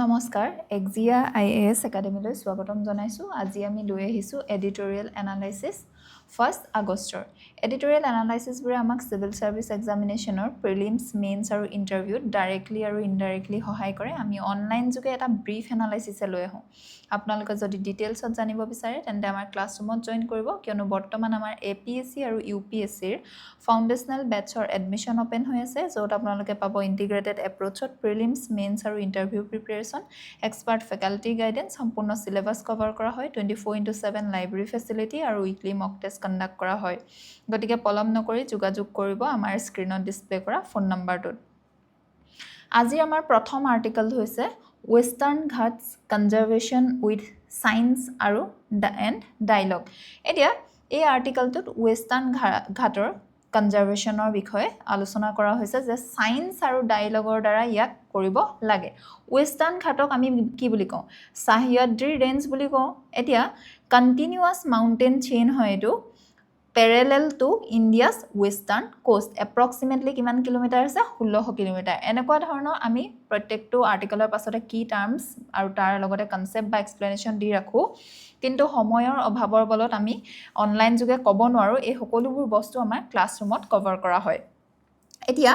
নমস্কাৰ AXIA IAS একাডেমীলৈ স্বাগতম জনাইছো আজি আমি লৈ আহিছো এডিটোৰিয়েল এনালাইসিস 1 আগষ্টৰ এডিটোৰিয়েল এনালাইসিস বুৰে আমাক সিভিল সাৰ্ভিস এক্সামিনেশনৰ প্ৰিলিমছ মেইনছ আৰু ইন্টাৰভিউ ডাইৰেক্টলি আৰু ইনডাইৰেক্টলি সহায় কৰে আমি অনলাইন যোগে এটা ব্ৰিফ এনালাইসিস লৈ আহো আপোনালোকে যদি ডিটেইলছত জানিব বিচাৰে তেন্তে আমাৰ ক্লাছৰুমত জয়েন কৰিব কিয়নো বৰ্তমান আমাৰ APSC আৰু UPSC ৰ ফাউন্ডেশনাল বেটছৰ এডমিশন ওপেন হৈ আছে য'ত আপোনালোকে পাব ইন্টিগ্ৰেটেড এপ্ৰোচত প্ৰিলিমছ মেইনছ আৰু interview preparation expert faculty guidance সম্পূৰ্ণ সিলেবাস কভাৰ কৰা হয় 24/7 লাইব্ৰেৰী ফেসিলিটি আৰু উইকলি মক টেষ্ট কন্ডাক্ট কৰা হয় গতিকে পলম নকৰি যোগাযোগ কৰিব আমাৰ স্ক্ৰিনত ডিসপ্লে কৰা ফোন নম্বৰটোত আজি আমাৰ প্ৰথম আৰ্টিকেল হৈছে ওয়েস্টাৰ্ণ ঘাটস কনজাৰভেশ্যন উইথ সায়েন্স আৰু এণ্ড ডায়লগ এতিয়া এই আৰ্টিকেলটোত ওয়েস্টাৰ্ণ ঘাটৰ কনজাৰভেশ্যনৰ বিষয়ে আলোচনা কৰা হৈছে যে সায়েন্স আৰু ডায়লগৰ দ্বাৰা ইয়াক কৰিব লাগে ওয়েস্টাৰ্ণ ঘাটক আমি কি বুলি কওঁ সাহ্যাদ্ৰী ৰেঞ্জ বুলি কওঁ এতিয়া কন্টিনিউয়াস মাউন্টেন চেইন হয় এটো parallel to India's western coast approximately কিমান কিলোমিটাৰ আছে 1600 কিলোমিটাৰ এনেকুৱা ধৰণৰ আমি প্ৰত্যেকটো আৰ্টিকেলৰ পাছতে কি টাৰ্মছ আৰু তাৰ লগতে কনসেপ্ট বা এক্সপ্লেনেশন দি ৰাখো কিন্তু সময়ৰ অভাৱৰ বলত আমি অনলাইন যোগে ক'ব নোৱাৰো এই সকলোবোৰ বস্তু আমাৰ ক্লাছৰুমত কভাৰ কৰা হয় এতিয়া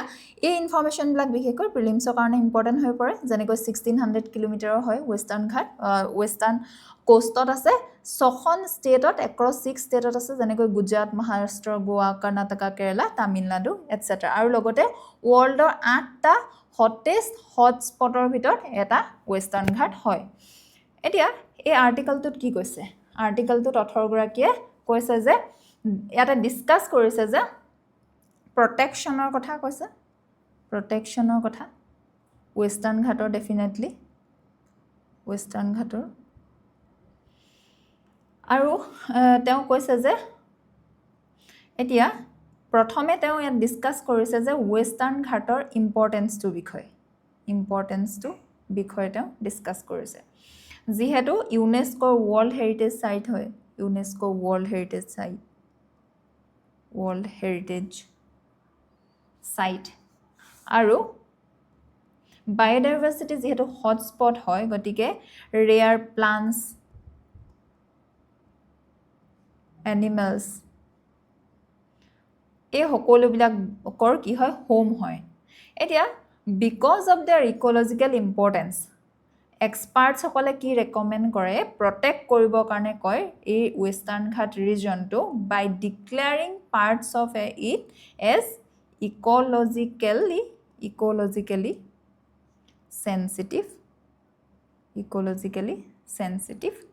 এই ইনফৰমেশন বিলাক বিশেষকৈ প্ৰিলিমছৰ কাৰণে ইম্পৰ্টেন্ট হৈ পৰে যেনেকৈ 1600 কিলোমিটাৰৰ হয় ওয়েস্টাৰ্ণ ঘাট ওয়েস্টাৰ্ণ কোষ্টত আছে ছখন ষ্টেটত এক্ৰছ 6 ষ্টেটত আছে যেনেকৈ গুজৰাট মহাৰাষ্ট্ৰ গোৱা কৰ্ণাটকা কেৰালা তামিলনাডু এটসেট্ৰা আৰু লগতে ওয়াৰ্ল্ডৰ 8টা হটেষ্ট হটস্পটৰ ভিতৰত এটা ওয়েস্টাৰ্ণ ঘাট হয় এতিয়া এই আৰ্টিকেলটোত কি কৈছে আৰ্টিকেলটোত অথৰ গৰাকীয়ে কৈছে যে ইয়াতে ডিসকাস কৰিছে যে প্ৰটেকশ্যনৰ কথা কৈছে প্ৰটেকশ্যনৰ কথা ওয়েস্টাৰ্ণ ঘাটৰ ডেফিনেটলি ওয়েস্টাৰ্ণ ঘাটৰ আৰু তেওঁ কৈছে যে এতিয়া প্ৰথমে তেওঁ ইয়াত ডিসকাস কৰিছে যে ওয়েস্টাৰ্ণ ঘাটৰ ইম্পৰ্টেন্সটো বিষয় তেওঁ ডিসকাস কৰিছে যিহেতু ইউনেস্কোৰ ওয়াৰ্ল্ড হেৰিটেজ সাইট হয় ইউনেস্কো ওয়াৰ্ল্ড হেৰিটেজ সাইট আৰু বায়োডাইভাৰ্সিটি যেহেতু হটস্পট হয় গতিকে ৰেয়াৰ প্লান্টস এনিমেলস এই সকলোবিলাকৰ কি হয় হোম হয় এতিয়া because of there ecological importance experts সকলে কি ৰেকমেন্ড কৰে প্ৰটেক্ট কৰিব কাৰণে কয় এই ওয়েস্টাৰ্ণ ঘাট ৰিজনটো by declaring parts of it as ecologically sensitive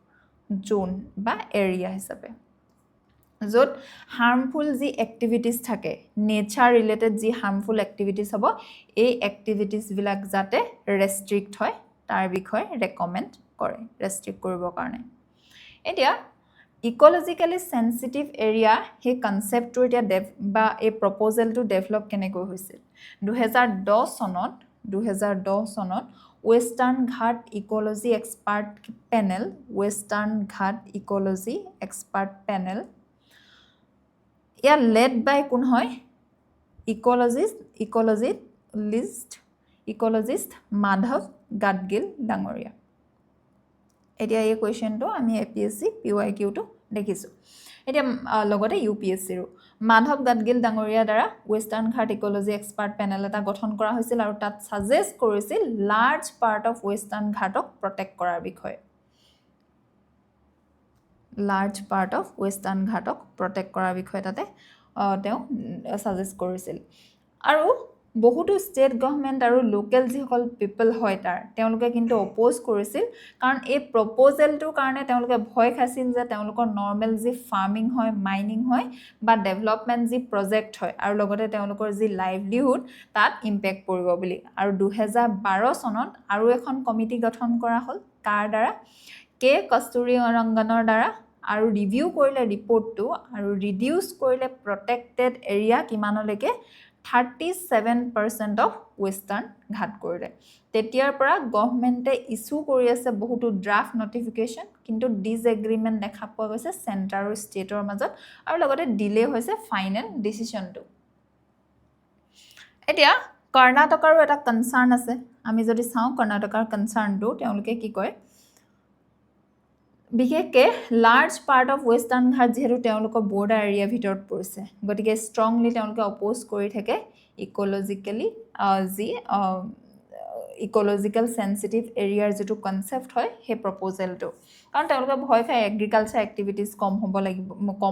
zone বা এৰিয়া হিচাপে য'ত হাৰ্মফুল যি এক্টিভিটিজ থাকে নেচাৰ ৰিলেটেড যি হাৰ্মফুল এক্টিভিটিজ হ'ব এই এক্টিভিটিজ বিলাক যাতে ৰেষ্ট্ৰিক্ট হয় তাৰ বিষয়ে ৰেকমেন্ড কৰে ৰেষ্ট্ৰিক্ট কৰিবৰ কাৰণে এতিয়া ইকোলজিক্যালি সেনসিটিভ এৰিয়া হে কনসেপ্টটো এতিয়া বা এই প্ৰপ'জেলটো ডেভেলপ কেনেকৈ হৈছিল 2010 চনত ওয়েস্টাৰ্ণ ঘাট ইকোলজি এক্সপাৰ্ট পেনেল ইয়া লেড বাই কোন হয় ইকোলজিষ্ট মাধৱ গাডগিল ডাঙৰীয়া এতিয়া এই কোৱেশ্চনটো আমি APSC PYQ টো দেখিছো এতিয়া লগতে UPSC ৰো মাধৱ গাডগিল ডাঙৰীয়া দ্বাৰা ওয়েস্টাৰ্ণ ঘাট ইকোলজি এক্সপাৰ্ট পেনেল এটা গঠন কৰা হৈছিল আৰু তাত সাজেষ্ট কৰিছিল লাৰ্জ পাৰ্ট অফ ওয়েস্টাৰ্ণ ঘাটক প্ৰটেক্ট কৰাৰ বিষয়ে লাৰ্জ পাৰ্ট অফ ওয়েস্টাৰ্ণ ঘাটক প্ৰটেক্ট কৰাৰ বিষয়ে তাতে তেওঁ সাজেষ্ট কৰিছিল আৰু বহুতো ষ্টেট গভৰ্নমেন্ট আৰু লোকেল যিসকল পিপল হয় তাৰ তেওঁলোকে কিন্তু অপোজ কৰিছিল কাৰণ এই প্ৰপ'জেলটোৰ কাৰণে তেওঁলোকে ভয় খাইছিল যে তেওঁলোকৰ নৰ্মেল যি ফাৰ্মিং হয় মাইনিং হয় বা ডেভেলপমেন্ট যি প্ৰজেক্ট হয় আৰু লগতে তেওঁলোকৰ যি লাইভলিহুড তাত ইম্পেক্ট পৰিব বুলি আৰু 2012 চনত আৰু এখন কমিটি গঠন কৰা হ'ল কাৰ দ্বাৰা কে কস্তুৰী ৰংগনৰ দ্বাৰা আৰু ৰিভিউ কৰিলে ৰিপৰ্টটো আৰু ৰিডিউস কৰিলে প্ৰটেক্টেড এৰিয়া কিমানলৈকে 37% অফ ওয়েস্টাৰ্ণ ঘাট কৰিলে তেতিয়াৰ পৰা গভৰ্নমেন্টে ইস্যু কৰি আছে বহুতো ড্ৰাফট নটিফিকেশন কিন্তু ডিসএগ্ৰিমেন্ট দেখা পোৱা গৈছে সেন্টাৰ আৰু ষ্টেটৰ মাজত আৰু লগতে ডিলে হৈছে ফাইনেল ডিসিশনটো এতিয়া কৰ্ণাটকৰো এটা কনসাৰ্ন আছে আমি যদি চাওঁ কৰ্ণাটকাৰ কনচাৰ্ণটো তেওঁলোকে কি কয় বিশেষকৈ লাৰ্জ পাৰ্ট অফ ৱেষ্টাৰ্ণ ঘাট যিহেতু তেওঁলোকৰ বৰ্ডাৰ এৰিয়াৰ ভিতৰত পৰিছে গতিকে ষ্ট্ৰংলি তেওঁলোকে অপ'জ কৰি থাকে ইক'লজিকেলি যি ইক'লজিকেল চেঞ্চিটিভ এৰিয়াৰ যিটো কনচেপ্ট হয় সেই প্ৰপ'জেলটো কাৰণ তেওঁলোকে ভয় খায় এগ্ৰিকালচাৰ এক্টিভিটিজ কম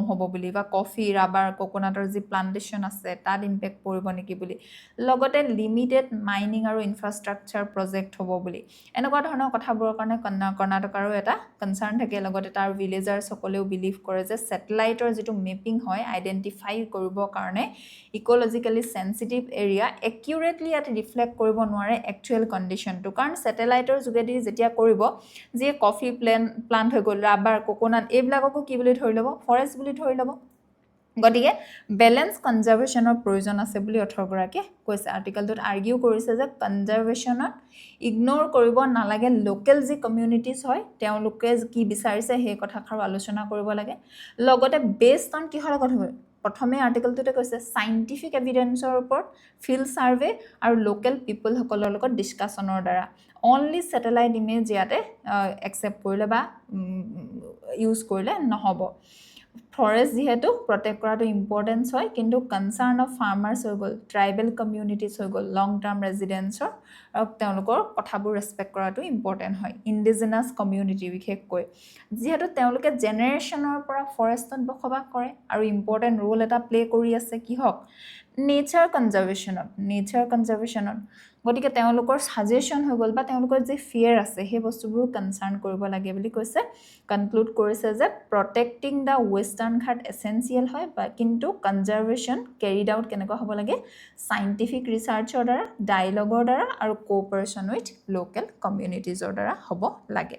হ'ব বুলি বা কফি ৰাবাৰ কোকোনাটৰ যি প্লান্টেশ্যন আছে তাত ইম্পেক্ট পৰিব নেকি বুলি লগতে লিমিটেড মাইনিং আৰু ইনফ্ৰাষ্ট্ৰাকচাৰ প্ৰজেক্ট হ'ব বুলি এনেকুৱা ধৰণৰ কথাবোৰৰ কাৰণে কৰ্ণাটকাৰো এটা কনচাৰ্ণ থাকে লগতে তাৰ ভিলেজাৰ্ছসকলেও বিলিভ কৰে যে ছেটেলাইটৰ যিটো মেপিং হয় আইডেণ্টিফাই কৰিবৰ কাৰণে ইক'লজিকেলি চেঞ্চিটিভ এৰিয়া একিউৰেটলি ইয়াত ৰিফ্লেক্ট কৰিব নোৱাৰে একচুৱেল কণ্ডিশ্যনটো কাৰণ ছেটেলাইটৰ যোগেদি যেতিয়া কৰিব যিয়ে কফি প্লান্ট হৈ গ'ল ৰাবাৰ কোকোনাট এইবিলাককো কি বুলি ধৰি ল'ব ফৰেষ্ট বুলি ধৰি ল'ব গতিকে বেলেঞ্চ কনজাৰ্ভেশ্যনৰ প্ৰয়োজন আছে বুলি অথৰগৰাকীয়ে কৈছে আৰ্টিকেলটোত আৰ্গিউ কৰিছে যে কনজাৰ্ভেশ্যনত ইগন'ৰ কৰিব নালাগে লোকেল যি কমিউনিটিজ হয় তেওঁলোকে কি বিচাৰিছে সেই কথাষাৰো আলোচনা কৰিব লাগে লগতে বেছড অন কিহৰ লগত হ'ব প্ৰথমে আৰ্টিকেলটোতে কৈছে চাইণ্টিফিক এভিডেন্সৰ ওপৰত ফিল্ড ছাৰ্ভে আৰু লোকেল পিপলসকলৰ লগত ডিছকাশ্যনৰ দ্বাৰা অনলি ছেটেলাইট ইমেজ ইয়াতে একচেপ্ট কৰিলে বা ইউজ কৰিলে নহ'ব ফৰেষ্ট যিহেতু প্ৰটেক্ট কৰাটো ইম্পৰ্টেঞ্চ হয় কিন্তু কনচাৰ্ণ অফ ফাৰ্মাৰ্ছ হৈ গ'ল ট্ৰাইবেল কমিউনিটিজ হৈ গ'ল লং টাৰ্ম ৰেজিডেঞ্চৰ আৰু তেওঁলোকৰ কথাবোৰ ৰেচপেক্ট কৰাটো ইম্পৰ্টেণ্ট হয় ইণ্ডিজিনাছ কমিউনিটি বিশেষকৈ যিহেতু তেওঁলোকে জেনেৰেশ্যনৰ পৰা ফৰেষ্টত বসবাস কৰে আৰু ইম্পৰ্টেণ্ট ৰোল এটা প্লে কৰি আছে কিহক নেচাৰ কনজাৰ্ভেশ্যনত গতিকে তেওঁলোকৰ ছাজেশ্যন হৈ গ'ল বা তেওঁলোকৰ যি ফিয়াৰ আছে সেই বস্তুবোৰ কনচাৰ্ণ কৰিব লাগে বুলি কৈছে কনক্লুড কৰিছে যে প্ৰটেক্টিং দ্য ৱেষ্টাৰ্ণ ঘাট এচেঞ্চিয়েল হয় বা কিন্তু কনজাৰ্ভেশ্যন কেৰিড আউট কেনেকুৱা হ'ব লাগে চাইণ্টিফিক ৰিচাৰ্চৰ দ্বাৰা ডায়লগৰ দ্বাৰা আৰু কোঅপাৰেশ্যন উইথ লোকেল কমিউনিটিজৰ দ্বাৰা হ'ব লাগে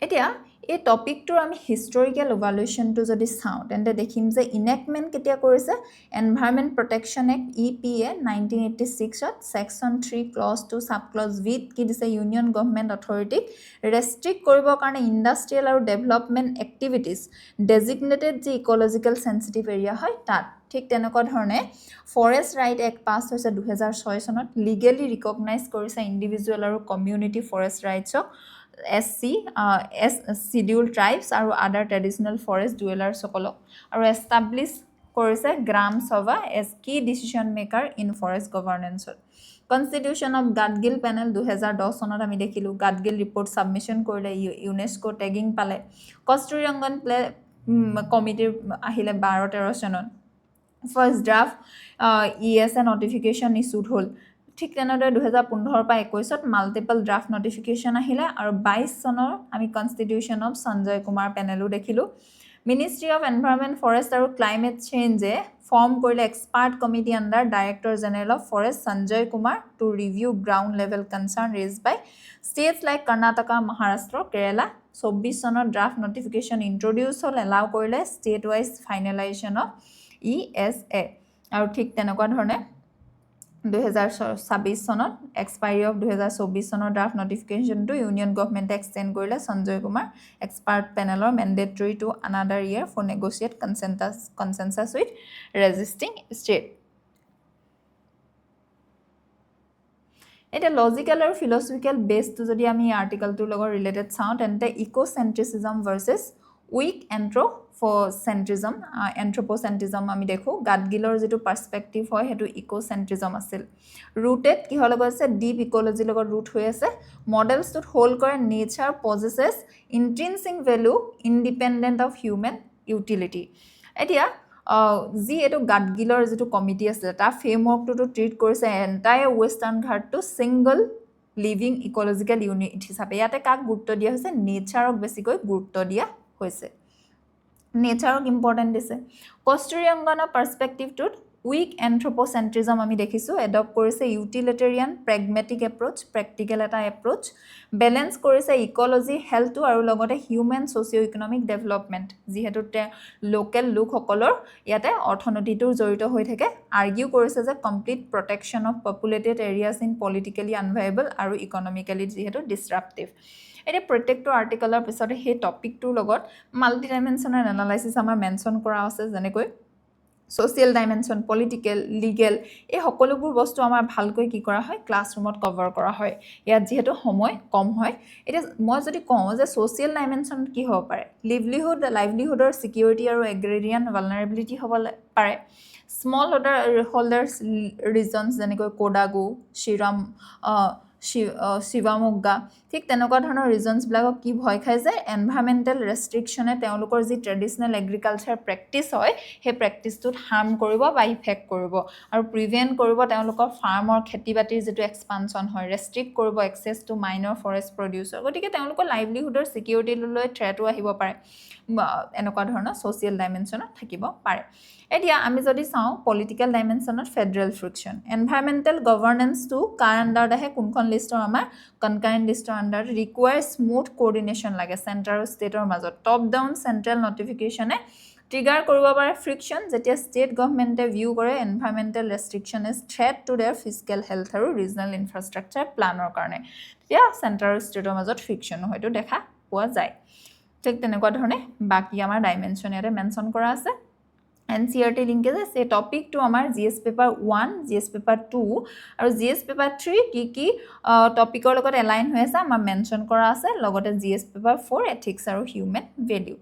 এতিয়া এই টপিকটোৰ আমি হিষ্টৰিকেল ইভালুৱেশ্যনটো যদি চাওঁ তেন্তে দেখিম যে ইনেক্টমেণ্ট কেতিয়া কৰিছে এনভাইৰনমেণ্ট প্ৰটেকশ্যন এক্ট EPA 1986ত ছেকশ্যন 3 ক্লজ 2 ছাব ক্লজ ভিত কি দিছে ইউনিয়ন গভৰ্ণমেণ্ট অথৰিটিক ৰেষ্ট্ৰিক্ট কৰিবৰ কাৰণে ইণ্ডাষ্ট্ৰিয়েল আৰু ডেভেলপমেণ্ট এক্টিভিটিজ ডেজিগনেটেড যি ইক'লজিকেল চেঞ্চিটিভ এৰিয়া হয় তাত ঠিক তেনেকুৱা ধৰণে ফৰেষ্ট ৰাইট এক্ট পাছ হৈছে 2006 চনত লিগেলি ৰিকগনাইজ কৰিছে ইণ্ডিভিজুৱেল আৰু কমিউনিটি ফৰেষ্ট ৰাইটছক SC, Scheduled Tribes আৰু আদাৰ ট্ৰেডিশ্যনেল ফৰেষ্ট ডুৱেলাৰ্ছসকলক আৰু এষ্টাব্লিছ কৰিছে গ্ৰাম সভা এজ কি ডিচিশ্যন মেকাৰ ইন ফৰেষ্ট গভাৰ্নেন্সত কনষ্টিটিউশ্যন অফ গাডগিল পেনেল 2010 চনত আমি দেখিলোঁ গাডগিল ৰিপৰ্ট ছাবমিশ্যন কৰিলে ইউনেস্কো টেগিং পালে কস্তুৰী ৰংগন কমিটিৰ আহিলে 12-13 চনত first draft ESA notification issued হ'ল ঠিক তেনেদৰে 2015 পৰা 21ত মাল্টিপল ড্ৰাফ্ট নটিফিকেশ্যন আহিলে আৰু 22 চনৰ আমি কনষ্টিটিউশ্যন অফ সঞ্জয় কুমাৰ পেনেলো দেখিলোঁ মিনিষ্ট্ৰী অফ এনভাইৰনমেণ্ট ফৰেষ্ট আৰু ক্লাইমেট চেঞ্জে ফৰ্ম কৰিলে expert committee under director general of forest Sanjay Kumar to review ground level concern raise by states like Karnataka Maharashtra Kerala 24 চনত ড্ৰাফ্ট নটিফিকেশ্যন ইণ্ট্ৰডিউচ হ'ল এলাউ কৰিলে state wise finalisation of ESA আৰু ঠিক তেনেকুৱা ধৰণে 2026 চনত এক্সপাইৰি অফ 2024 চনৰ ড্ৰাফ্ট নটিফিকেশ্যনটো ইউনিয়ন গভৰ্ণমেণ্টে এক্সটেণ্ড কৰিলে সঞ্জয় কুমাৰ এক্সপাৰ্ট পেনেলৰ mandatory to another year for negotiate consensus with resisting state এতিয়া লজিকেল আৰু ফিলচফিকেল বেছটো যদি আমি আৰ্টিকেলটোৰ লগত ৰিলেটেড চাওঁ তেন্তে ইক'চেণ্ট্ৰিচিজম ভাৰ্চেছ উইক এন্থ্ৰপ'চেণ্ট্ৰিজম আমি দেখোঁ গাডগিলৰ যিটো পাৰ্চপেক্টিভ হয় সেইটো ইক'চেণ্ট্ৰিজম আছিল ৰুটেড কিহৰ লগত আছে ডিপ ইক'লজিৰ লগত ৰুট হৈ আছে মডেলছটোত হোল্ড কৰে nature possesses intrinsic value independent of human utility এতিয়া যি এইটো গাডগিলৰ যিটো কমিটি আছিলে তাৰ ফ্ৰেমৱৰ্কটোতো ট্ৰিট কৰিছে এণ্টায়াৰ ৱেষ্টাৰ্ণ ঘাটটো ছিংগল লিভিং ইক'লজিকেল ইউনিট হিচাপে ইয়াতে কাক গুৰুত্ব দিয়া হৈছে নেচাৰক বেছিকৈ গুৰুত্ব দিয়া হৈছে নেচাৰক ইম্পৰ্টেণ্ট দিছে কস্তুৰী ৰংগনৰ পাৰ্চপেক্টিভটোত উইক এন্থ্ৰপ'চেণ্ট্ৰিজম আমি দেখিছোঁ এডপ্ট কৰিছে ইউটিলিটেৰিয়ান প্ৰেগমেটিক এপ্ৰ'চ প্ৰেক্টিকেল এটা এপ্ৰ'চ বেলেঞ্চ কৰিছে ইক'লজি হেল্থটো আৰু লগতে হিউমেন ছ'চিঅ' ইকনমিক ডেভেলপমেণ্ট যিহেতু লোকেল লোকসকলৰ ইয়াতে অৰ্থনীতিটো জড়িত হৈ থাকে আৰ্গিউ কৰিছে যে complete protection of populated areas in politically unviable আৰু ইকনমিকেলি যিহেতু ডিছৰাপটিভ এতিয়া প্ৰত্যেকটো আৰ্টিকেলৰ পিছতে সেই টপিকটোৰ লগত মাল্টি ডাইমেনশ্যনেল এনালাইচিছ আমাৰ মেনশ্যন কৰা আছে যেনেকৈ social dimension, political, legal, এই সকলোবোৰ বস্তু আমাৰ ভালকৈ কি কৰা হয় ক্লাছৰুমত কভাৰ কৰা হয় ইয়াত যেহেতু সময় কম হয় এটা মই যদি কওঁ যে social dimension কি হ'ব পাৰে livelihoodৰ security আৰু agrarian vulnerability হ'ব পাৰে small holders regions যেনেকৈ কোডাগু শ্ৰীৰাম শিৱামোগ্গা ঠিক তেনেকুৱা ধৰণৰ ৰিজনছ বিলাকক কি ভয় খায় যে এনভায়ৰনমেন্টেল ৰেষ্ট্ৰিকচনে তেওঁলোকৰ যি ট্ৰেডিশনেল এগ্ৰিকালচাৰ প্ৰেক্টিছ হয় সেই প্ৰেক্টিছটোত হাৰ্ম কৰিব বা ইফেক্ট কৰিব আৰু প্ৰিভেন্ট কৰিব তেওঁলোকৰ ফাৰ্মৰ খেতিবাতিৰ যেটো এক্সপানশন হয় ৰেষ্ট্ৰিক্ট কৰিব access to minor forest producer গতিকে তেওঁলোকৰ লাইভলিহুডৰ সিকিউৰিটি লৈ থ্ৰেটো আহিব পাৰে এনেকুৱা ধৰণৰ সোশিয়েল ডাইমেনশনত থাকিব পাৰে এতিয়া আমি যদি চাওঁ political ডাইমেনশনত federal friction এনভায়ৰনমেন্টেল governance two কাৰ আন্ডাৰ আহে কোনখন লিষ্টৰ আমাৰ কনকাৰেন্ট লিষ্টৰ আন্ডাৰ ৰিকুৱায়াৰ স্মুথ কোঅৰ্ডিনেশন লাগে সেন্টাৰ আৰু ষ্টেটৰ মাজত টপ ডাউন সেন্ট্ৰেল নটিফিকেশনে ট্ৰিগাৰ কৰিব পাৰে ফ্ৰিকশন যেতিয়া ষ্টেট গভৰ্নমেণ্টে ভিউ কৰে environmental restriction is threat to their fiscal health আৰু ৰিজনাল ইনফ্ৰাষ্ট্ৰাকচাৰ প্লানৰ কাৰণে তেতিয়া সেন্টাৰ আৰু ষ্টেটৰ মাজত ফ্ৰিকশন হয়তো দেখা পোৱা যায় ঠিক তেনেকুৱা ধৰণে বাকি আমাৰ ডাইমেনশন ইয়াতে মেনশন কৰা আছে NCERT linkages এই টপিকটো আমাৰ GS পেপাৰ 1 GS পেপাৰ 2 আৰু GS পেপাৰ 3 কি টপিকৰ লগত এলাইন হৈ আছে আমাৰ মেনশন কৰা আছে লগতে GS পেপাৰ 4 এথিক্স আৰু হিউম্যান ভ্যালু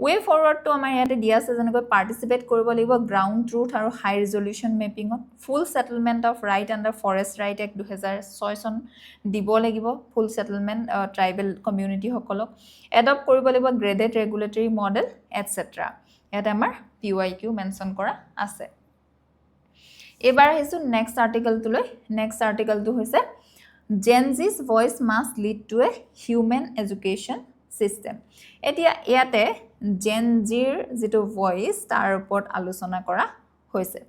ৱে ফৰৱাৰ্ড তো আমাৰ ইয়াতে দিয়া আছে যেনেকৈ পাৰ্টিসিপেট কৰিব লাগিব গ্ৰাউণ্ড ট্ৰুথ আৰু হাই ৰিজল্যুশন মেপিঙত full settlement of right under forest right act 2006 চন দিব লাগিব ফুল সেটেলমেন্ট ট্ৰাইবেল কমিউনিটি সকলক এডপ্ট কৰিব লাগিব গ্ৰেডেড ৰেগুলেটৰী মডেল এটসেট্ৰা ইয়াতে আমাৰ PYQ মেনশন কৰা আছে এবাৰ আহিছো নেক্সট আৰ্টিকেলটোলৈ নেক্সট আৰ্টিকেলটো হৈছে জেনজি's voice must lead to a human education system এতিয়া ইয়াতে জেনজিৰ যেটো ভয়েস তাৰ ওপৰত আলোচনা কৰা হৈছে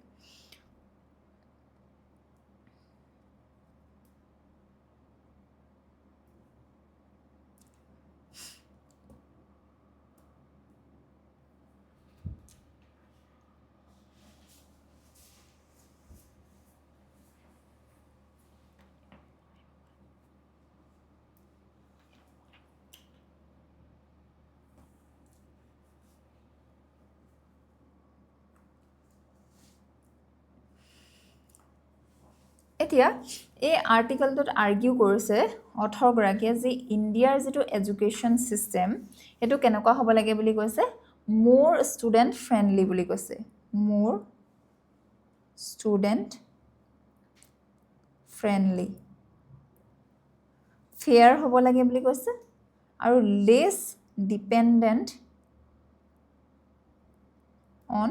এতিয়া এই আৰ্টিকেলটোত আৰ্গিউ কৰিছে অথৰ গৰাকীয়ে যে ইণ্ডিয়াৰ যেটো এডুকেশ্যন সিস্টেম এটো কেনেকুৱা হ'ব লাগে বুলি কৈছে মোৰ ষ্টুডেন্ট ফ্ৰেন্ডলি বুলি কৈছে মোৰ ষ্টুডেন্ট ফ্ৰেন্ডলি ফেয়াৰ হ'ব লাগে বুলি কৈছে আৰু less dependent on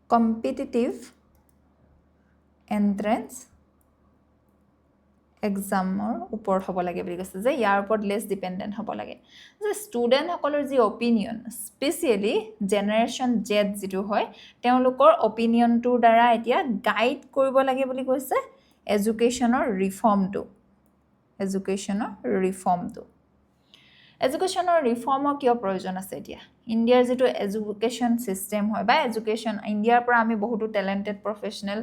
competitive entrance এক্সামৰ ওপৰত হ'ব লাগে বুলি কৈছে যে ইয়াৰ ওপৰত লেস ডিপেন্ডেন্ট হ'ব লাগে যে ষ্টুডেন্ট সকলৰ যি অপিনিয়ন স্পেশালি জেনাৰেশন জেড যেটো হয় তেওঁলোকৰ অপিনিয়নটোৰ দ্বাৰা এতিয়া গাইড কৰিব লাগে বুলি কৈছে এডুকেশ্যনৰ ৰিফৰ্মটো এডুকেশ্যনৰ ৰিফৰ্মৰ কিয় প্ৰয়োজন আছে এতিয়া ইণ্ডিয়াৰ যেটো এডুকেশ্যন সিস্টেম হয় বা এডুকেশ্যন ইণ্ডিয়াৰ পৰা আমি বহুতো টেলেন্টেড প্ৰফেশনাল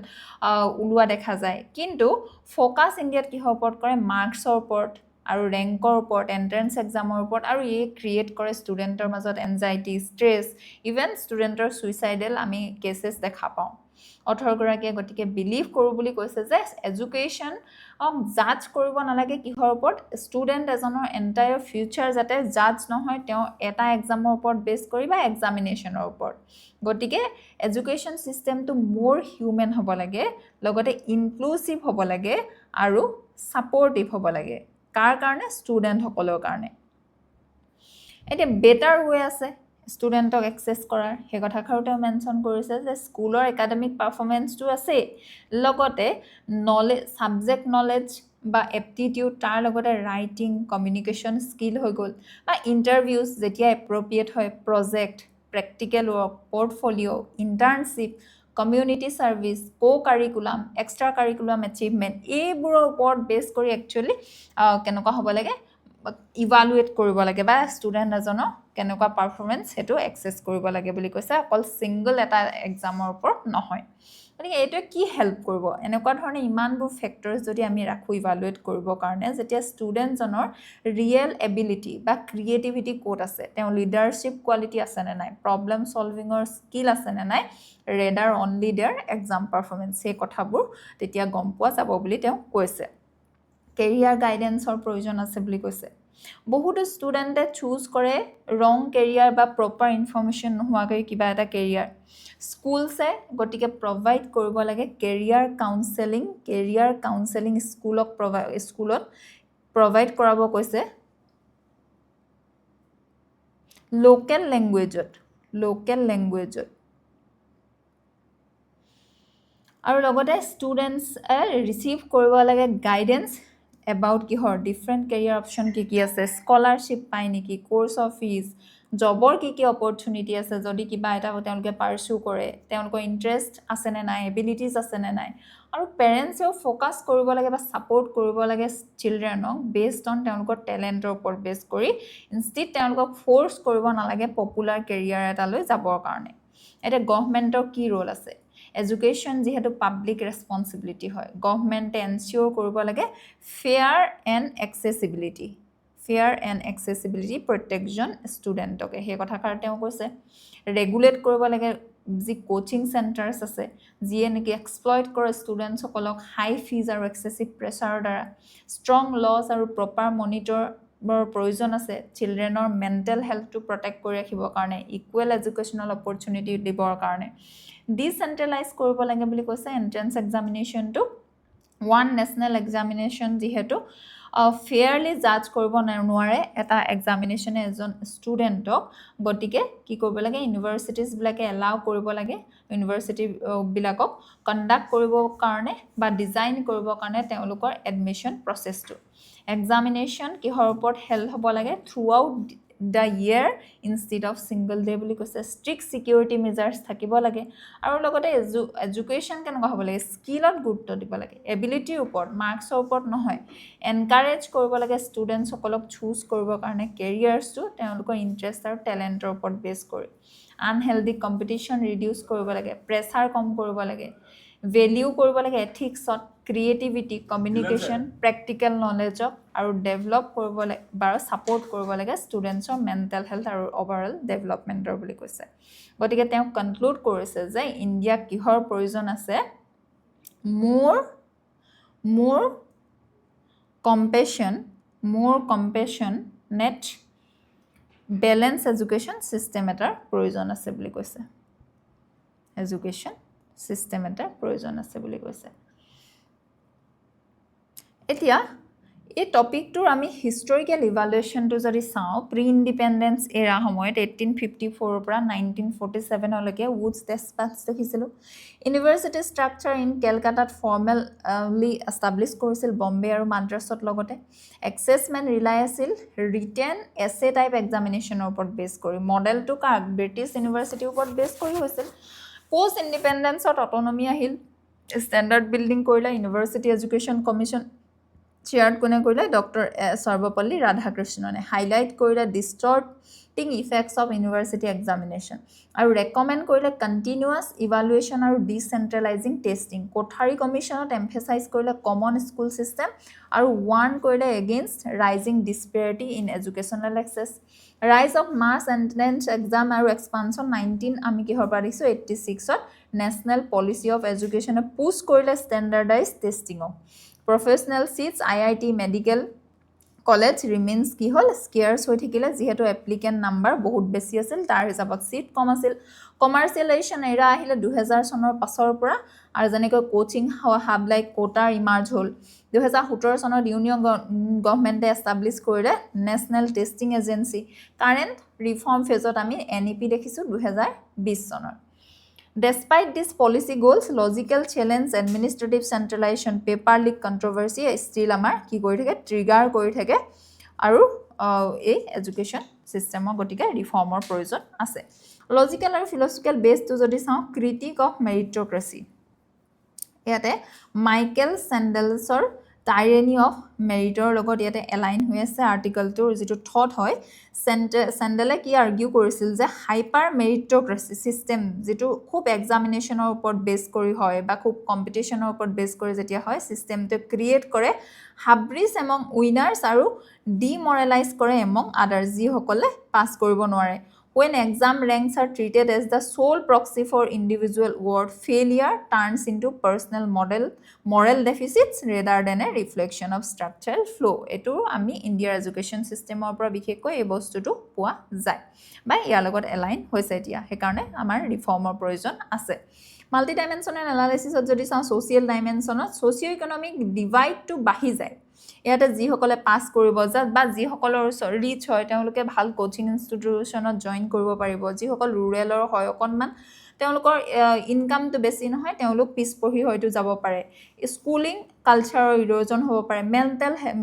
উলুৱা দেখা যায় কিন্তু ফোকাস ইণ্ডিয়াত কি ওপৰত কৰে মাৰ্কছৰ ওপৰত আৰু ৰেংকৰ ওপৰত এন্ট্ৰেন্স এক্সামৰ ওপৰত আৰু এই ক্ৰিয়েট কৰে ষ্টুডেন্টৰ মাজত এনজাইটি ষ্ট্ৰেছ ইভেন ষ্টুডেন্টৰ সুইসাইডেল আমি কেसेस দেখা পাওঁ অথৰ গৰাকীয়ে গতিকে বিলিভ কৰো বুলি কৈছে যে এডুকেশ্যন জাজ কৰিব নালাগে কিহৰ ওপৰত ষ্টুডেন্ট এজনৰ এন্টায়াৰ ফিউচাৰ যাতে জাজ নহয় তেওঁ এটা এক্সামৰ ওপৰত বেস কৰি বা এক্সামিনেশনৰ ওপৰত গতিকে এডুকেশ্যন সিস্টেমটো মোৰ হিউম্যান হ'ব লাগে লগতে ইনক্লুসিভ হ'ব লাগে আৰু সাপোৰ্টিভ হ'ব লাগে কাৰ কাৰণে ষ্টুডেন্ট সকলৰ কাৰণে এটা বেটাৰ ওয়ে আছে ষ্টুডেন্টক এক্সেস কৰাৰ হে কথা খাৰতে মেনশন কৰিছে যে স্কুলৰ একাডেমিক পাৰফৰম্যান্সটো আছে লগতে নলেজ সাবজেক্ট নলেজ বা এপ্টিটিউড তাৰ লগতে ৰাইটিং কমিউনিকেশ্যন স্কিল হৈ গল বা ইন্টাৰভিউজ যেতিয়া এপ্ৰোপ্ৰিয়েট হয় project practical work portfolio internship community service co-curricular extra curricular achievement এইবোৰৰ ওপৰত বেস কৰি একচুয়ালি কেনেকুৱা হ'ব লাগে ইভালুৱেট কৰিব লাগে বা ষ্টুডেন্ট এজনৰ কেনেকুৱা পাৰফৰম্যান্স হেতু এক্সেস কৰিব লাগে বুলি কৈছে অকল সিঙ্গল এটা এক্সামৰ ওপৰত নহয় গতিকে এইটোৱে কি হেল্প কৰিব এনেকুৱা ধৰণে ইমানবোৰ ফেক্টৰছ যদি আমি ৰাখোঁ ইভালুৱেট কৰিবৰ কাৰণে যেতিয়া ষ্টুডেণ্টজনৰ ৰিয়েল এবিলিটি বা ক্ৰিয়েটিভিটি ক'ত আছে তেওঁ লিডাৰশ্বিপ কোৱালিটি আছেনে নাই প্ৰব্লেম ছলভিঙৰ স্কিল আছেনে নাই rather only their exam performance সেই কথাবোৰ তেতিয়া গম পোৱা যাব বুলি তেওঁ কৈছে কেৰিয়াৰ গাইডেন্সৰ প্ৰয়োজন আছে বুলি কৈছে বহুতো ষ্টুডেণ্টে চুজ কৰে ৰং কেৰিয়াৰ বা প্ৰপাৰ ইনফৰমেশ্যন নোহোৱাকৈ কিবা এটা কেৰিয়াৰ স্কুলছে গতিকে প্ৰভাইড কৰিব লাগে কেৰিয়াৰ কাউন্সেলিং স্কুলত প্ৰভাইড কৰাব কৈছে লোকেল লেংগুৱেজত আৰু লগতে ষ্টুডেণ্টছে ৰিচিভ কৰিব লাগে গাইডেন্স এবাউট কিহৰ ডিফাৰেণ্ট কেৰিয়াৰ অপশ্যন কি আছে স্কলাৰশ্বিপ পায় নেকি কোৰ্ছ অফ ফিজ জবৰ কি অপৰচুনিটি আছে যদি কিবা এটা তেওঁলোকে পাৰ্চু কৰে তেওঁলোকৰ ইণ্টাৰেষ্ট আছেনে নাই এবিলিটিজ আছেনে নাই আৰু পেৰেণ্টছেও ফ'কাছ কৰিব লাগে বা ছাপোৰ্ট কৰিব লাগে চিলড্ৰেনক বেছড অন তেওঁলোকৰ টেলেণ্টৰ ওপৰত বেছ কৰি ইনষ্টিড তেওঁলোকক ফ'ৰ্চ কৰিব নালাগে পপুলাৰ কেৰিয়াৰ এটালৈ যাবৰ কাৰণে এতিয়া গভৰ্ণমেণ্টৰ কি ৰোল আছে এডুকেশ্যন যিহেতু পাব্লিক ৰেছপন্সিবিলিটি হয় গভৰ্ণমেণ্টে এনচিয়'ৰ কৰিব লাগে ফেয়াৰ এণ্ড এক্সেচিবিলিটি প্ৰত্যেকজন ষ্টুডেণ্টকে সেই কথাষাৰ তেওঁ কৈছে ৰেগুলেট কৰিব লাগে যি কোচিং চেণ্টাৰ্ছ আছে যিয়ে নেকি এক্সপ্লইট কৰে ষ্টুডেণ্টসকলক হাই ফিজ আৰু এক্সেচিভ প্ৰেছাৰৰ দ্বাৰা ষ্ট্ৰং লছ আৰু প্ৰপাৰ মনিটৰৰ প্ৰয়োজন আছে চিলড্ৰেনৰ মেণ্টেল হেল্থটো প্ৰটেক্ট কৰি ৰাখিবৰ কাৰণে ইকুৱেল এডুকেশ্যনেল অপৰচুনিটি দিবৰ কাৰণে ডিচেণ্ট্ৰেলাইজ কৰিব লাগে বুলি কৈছে এণ্ট্ৰেন্স এক্সামিনেশ্যনটো ওৱান নেশ্যনেল এক্সামিনেশ্যন যিহেতু ফেয়াৰলি জাজ কৰিব নোৱাৰে এটা এক্সামিনেশ্যনে এজন ষ্টুডেণ্টক গতিকে কি কৰিব লাগে ইউনিভাৰ্চিটিজবিলাকে এলাউ কৰিব লাগে ইউনিভাৰ্চিটিবিলাকক কণ্ডাক্ট কৰিবৰ কাৰণে বা ডিজাইন কৰিবৰ কাৰণে তেওঁলোকৰ এডমিশ্যন প্ৰচেছটো এক্সামিনেশ্যন কিহৰ ওপৰত হেল্ড হ'ব লাগে throughout the year instead of single day বুলি কৈছে ষ্ট্ৰিক্ট ছিকিউৰিটি মেজাৰ্ছ থাকিব লাগে আৰু লগতে এডুকেশ্যন কেনেকুৱা হ'ব লাগে স্কিলত গুৰুত্ব দিব লাগে এবিলিটিৰ ওপৰত মাৰ্কছৰ ওপৰত নহয় এনকাৰেজ কৰিব লাগে ষ্টুডেণ্টসকলক চুজ কৰিবৰ কাৰণে কেৰিয়াৰ্ছটো তেওঁলোকৰ ইণ্টাৰেষ্ট আৰু টেলেণ্টৰ ওপৰত বেছ কৰি আনহেল্ডি কম্পিটিশ্যন ৰিডিউচ কৰিব লাগে প্ৰেছাৰ কম কৰিব লাগে ভেলিউ কৰিব লাগে এথিক্সত ক্ৰিয়েটিভিটি কমিউনিকেশ্যন প্ৰেক্টিকেল নলেজক আৰু ডেভেলপ কৰিব লাগে বা ছাপোৰ্ট কৰিব লাগে ষ্টুডেণ্টছৰ মেণ্টেল হেল্থ আৰু অভাৰঅল ডেভেলপমেণ্টৰ বুলি কৈছে গতিকে তেওঁ কনক্লুড কৰিছে যে ইণ্ডিয়াক কিহৰ প্ৰয়োজন আছে মোৰ কম্পেশ্যনেট বেলেঞ্চ এডুকেশ্যন ছিষ্টেম এটাৰ প্ৰয়োজন আছে বুলি কৈছে এতিয়া এই টপিকটোৰ আমি হিষ্টৰিকেল ইভালুৱেশ্যনটো যদি চাওঁ প্ৰি ইণ্ডিপেণ্ডেঞ্চ এৰা সময়ত 1854 পৰা 1947লৈকে উডছ ডেছপাটছ দেখিছিলোঁ ইউনিভাৰ্চিটি ষ্ট্ৰাকচাৰ ইন কেলকাতাত ফৰ্মেলি এষ্টাব্লিছ কৰিছিল বম্বে আৰু মাদ্ৰাছত লগতে এক্সেছমেণ্ট ৰিলাই আছিল ৰিটেন এছে টাইপ এক্সামিনেশ্যনৰ ওপৰত বেছ কৰি মডেলটো কাক ব্ৰিটিছ ইউনিভাৰ্চিটিৰ ওপৰত বেছ কৰি হৈছিল পোষ্ট ইণ্ডিপেণ্ডেঞ্চত অট'নমি আহিল ষ্টেণ্ডাৰ্ড বিল্ডিং কৰিলে ইউনিভাৰ্চিটি এডুকেশ্যন কমিশ্যন চেয়াৰ্ড কোনে কৰিলে ডক্টৰ সৰ্বপল্লী ৰাধাকৃষ্ণনে হাইলাইট কৰিলে distorting effects of university examination আৰু ৰেকমেণ্ড কৰিলে কণ্টিনিউৱাছ ইভালুৱেশ্যন আৰু ডিচেণ্ট্ৰেলাইজিং টেষ্টিং কোঠাৰী কমিশ্যনত এম্ফেচাইজ কৰিলে কমন স্কুল ছিষ্টেম আৰু ৱাৰ্ণ কৰিলে against rising disparity in educational access rise of mass entrance exam আৰু এক্সপানশ্যন 19 আমি কিহৰ পৰা দেখিছোঁ 86ত নেশ্যনেল পলিচি অফ এডুকেশ্যনে পুছ কৰিলে ষ্টেণ্ডাৰ্ডাইজ টেষ্টিঙক professional seats IIT medical college remains কি হ'ল স্কেয়াৰ্ছ হৈ থাকিলে যিহেতু এপ্লিকেণ্ট নাম্বাৰ বহুত বেছি আছিল তাৰ হিচাপত ছিট কম আছিল কমাৰ্চিয়েলাইজেশ্যন এৰা আহিলে 2000 চনৰ পাছৰ পৰা আৰু যেনেকৈ কোচিং হাব লাইক কোটাৰ ইমাৰ্জ হ'ল 2017 চনত ইউনিয়ন গভৰ্ণমেণ্টে এষ্টাব্লিছ কৰিলে national testing agency current reform ফেজত আমি NEP দেখিছোঁ 2020 চনত Despite these policy goals, logical challenge, administrative centralization, paper leak controversy still আমাৰ কি কৰি থাকে ট্ৰিগাৰ কৰি থাকে আৰু এই এডুকেশ্যন ছিষ্টেমৰ গতিকে ৰিফৰ্মৰ প্ৰয়োজন আছে লজিকেল আৰু ফিলচফিকেল বেছটো যদি চাওঁ ক্ৰিটিক অফ মেৰিটক্ৰেচি ইয়াতে মাইকেল চেণ্ডেলছৰ টাইৰেনি অফ মেৰিটৰ লগত ইয়াতে এলাইন হৈ আছে আৰ্টিকলটোৰ যিটো থট হয় চেণ্ডেলে কি আৰ্গিউ কৰিছিল যে হাইপাৰ মেৰিটক্ৰেচি ছিষ্টেম যিটো খুব এক্সামিনেশ্যনৰ ওপৰত বেছ কৰি হয় বা খুব কম্পিটিশ্যনৰ ওপৰত বেছ কৰি যেতিয়া হয় ছিষ্টেমটোৱে ক্ৰিয়েট কৰে হাব্ৰিছ এমং উইনাৰ্ছ আৰু ডিমৰেলাইজ কৰে এমং আদাৰ্ছ যিসকলে পাছ কৰিব নোৱাৰে when exam ranks are treated as the sole proxy for individual worth failure turns into personal moral deficits rather than a reflection of structural flow etu ami India education system opra bikhekoi ei bostutu pua jay ba ইয়াৰ লগত align হৈছে এতিয়া হেকাৰণে আমাৰ ৰিফৰ্মৰ প্ৰয়োজন আছে multi dimensional এনালাইসিছত যদি চাওঁ social ডাইমেনশনত socio economic ডিভাইডটো বাঢ়ি যায় ইয়াতে যিসকলে পাছ কৰিব বা যিসকলৰ ৰিচ হয় তেওঁলোকে ভাল কোচিং ইনষ্টিটিউচনত জইন কৰিব পাৰিব যিসকল ৰুৰেলৰ হয় অকণমান তেওঁলোকৰ ইনকামটো বেছি নহয় তেওঁলোক পিছ পঢ়ি হয়তো যাব পাৰে স্কুলিং কালচাৰৰ ইৰোজন হ'ব পাৰে